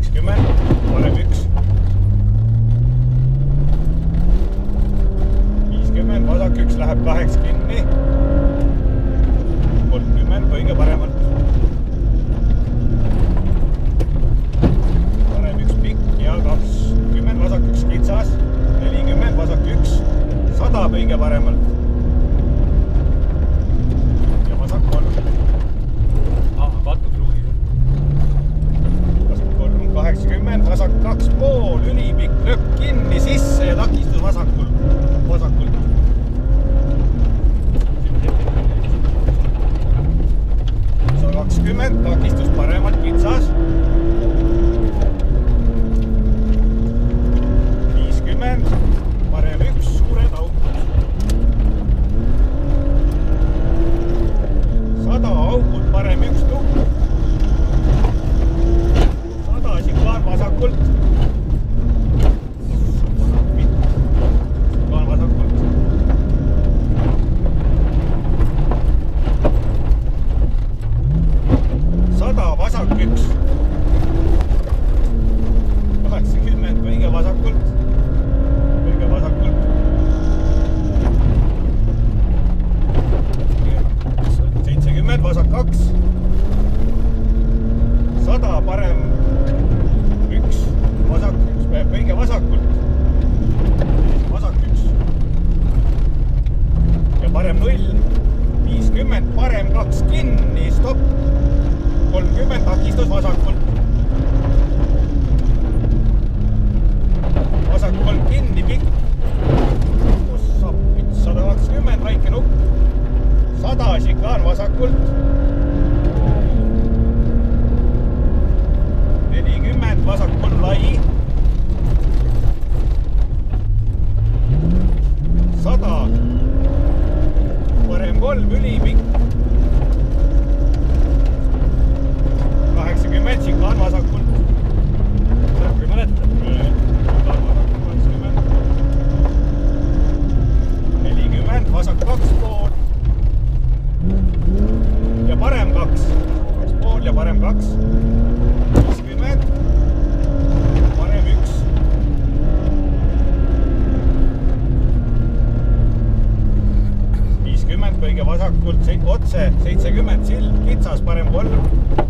20, parem 1. 50, vasak 1 läheb 8 kinni. 30, kõige paremalt. Parem 1 pikk ja 20, vasak 1 kitsas. 40, vasak 1, 100 kõige paremalt. Ja vasak 3. Katusruudi. Vasak 3, 80, vasak 2 pool, ülipikk, lööb kinni sisse ja takistus vasakult. 120, takistus paremalt, kitsas. 50, parem 1, suured augud. 100 augud, parem 1 tukk. 100 siklaan vasakult. Siklaan vasakult. 100 vasak 1. 80 kõige vasakult. Kõige vasakult. 70 vasak 2. 100 parem 1. Vasak 1 peab kõige vasakult. Vasak 1. Ja parem 0. 50 parem 2 kinni, stopp. 30 takistus vasakult. Vasak 3 kinni, pikk. 120, väike nupp. 100 siklaan vasakult. 40, vasak 3 lai. 100, parem 3, ülipikk. 80, siklaan vasakult. Kui mäletan. 40, vasak 2 pool. Ja parem 2. 2 pool ja parem 2. 50, parem 1. 50, kõige vasakult, otse. 70, sild, kitsas, parem 3.